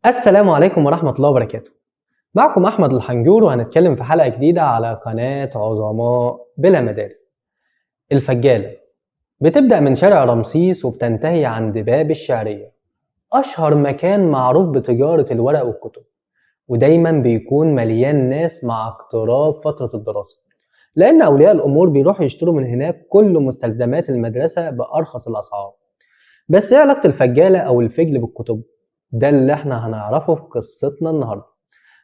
السلام عليكم ورحمة الله وبركاته. معكم أحمد الحنجور وهنتكلم في حلقة جديدة على قناة عظماء بلا مدارس. الفجالة بتبدأ من شارع رمسيس وبتنتهي عند باب الشعرية، أشهر مكان معروف بتجارة الورق والكتب، ودايما بيكون مليان ناس مع اقتراب فترة الدراسة، لأن أولياء الأمور بيروحوا يشتروا من هناك كل مستلزمات المدرسة بأرخص الأسعار. بس ايه علاقة الفجالة أو الفجل بالكتب؟ ده اللي احنا هنعرفه في قصتنا النهاردة.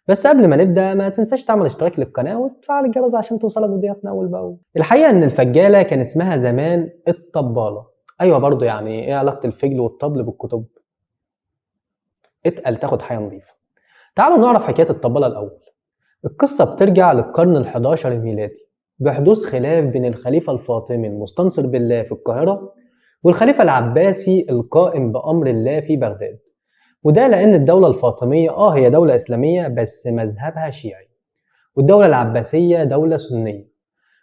بس قبل ما نبدأ ما تنساش تعمل اشتراك للقناة وتفعل الجرس عشان توصلك فيديوهاتنا أول بأول. الحقيقة إن الفجالة كان اسمها زمان الطبالة. أيوة برضو، يعني إيه علاقة الفجل والطبل بالكتب؟ اتقل تاخد حياة نظيفة. تعالوا نعرف حكاية الطبالة الأول. القصة بترجع للقرن ال11 الميلادي، بحدوث خلاف بين الخليفة الفاطمي المستنصر بالله في القاهرة والخليفة العباسي القائم بأمر الله في بغداد. وده لأن الدولة الفاطمية هي دولة إسلامية بس مذهبها شيعي، والدولة العباسية دولة سنية،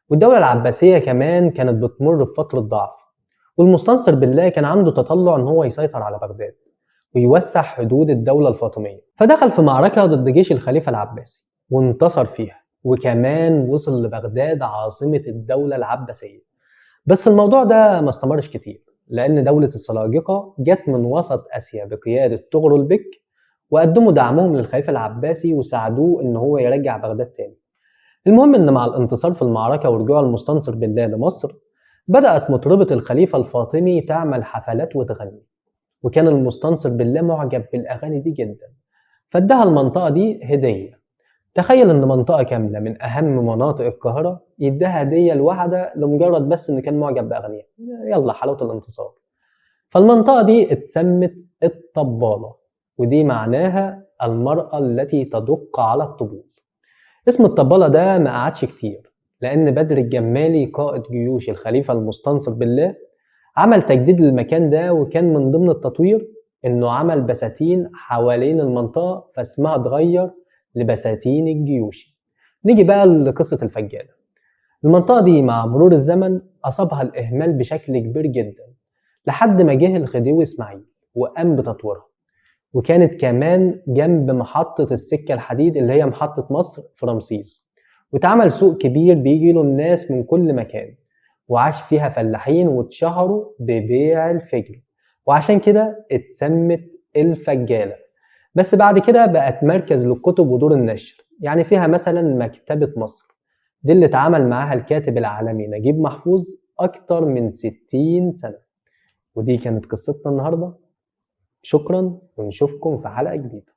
والدولة العباسية كمان كانت بتمر بفترة ضعف، والمستنصر بالله كان عنده تطلع إن هو يسيطر على بغداد ويوسع حدود الدولة الفاطمية، فدخل في معركة ضد جيش الخليفة العباسي وانتصر فيها، وكمان وصل لبغداد عاصمة الدولة العباسية. بس الموضوع ده ما استمرش كتير، لأن دولة السلاجقة جت من وسط آسيا بقيادة طغرل بك، وقدموا دعمهم للخليفة العباسي وساعدوه إن هو يرجع بغداد تاني. المهم إن مع الانتصار في المعركة ورجوع المستنصر بالله لمصر، بدأت مطربة الخليفة الفاطمي تعمل حفلات وتغني، وكان المستنصر بالله معجب بالأغاني دي جدا، فادها المنطقة دي هدية. تخيل إن منطقة كاملة من أهم مناطق القاهرة يديها هدية لواحدة لمجرد بس إنه كان معجب بأغانيها. يلا حلاوة الانتصار. فالمنطقة دي اتسمت الطبالة، ودي معناها المرأة التي تدق على الطبول. اسم الطبالة ده ما قعدش كتير، لأن بدر الجمالي قائد جيوش الخليفة المستنصر بالله عمل تجديد للمكان ده، وكان من ضمن التطوير إنه عمل بساتين حوالين المنطقة فاسمها اتغير لبساتين الجيوشي. نيجي بقى لقصة الفجالة. المنطقة دي مع مرور الزمن أصابها الإهمال بشكل كبير جدا، لحد ما جه الخديوي إسماعيل وقام بتطويرها، وكانت كمان جنب محطة السكة الحديد اللي هي محطة مصر في رمسيس، واتعمل سوق كبير بيجيله الناس من كل مكان، وعاش فيها فلاحين واتشهروا ببيع الفجل، وعشان كده اتسمت الفجالة. بس بعد كده بقت مركز للكتب ودور النشر، يعني فيها مثلا مكتبة مصر، دي اللي اتعامل معاها الكاتب العالمي نجيب محفوظ أكتر من 60 سنة. ودي كانت قصتنا النهاردة. شكرا ونشوفكم في حلقة جديدة.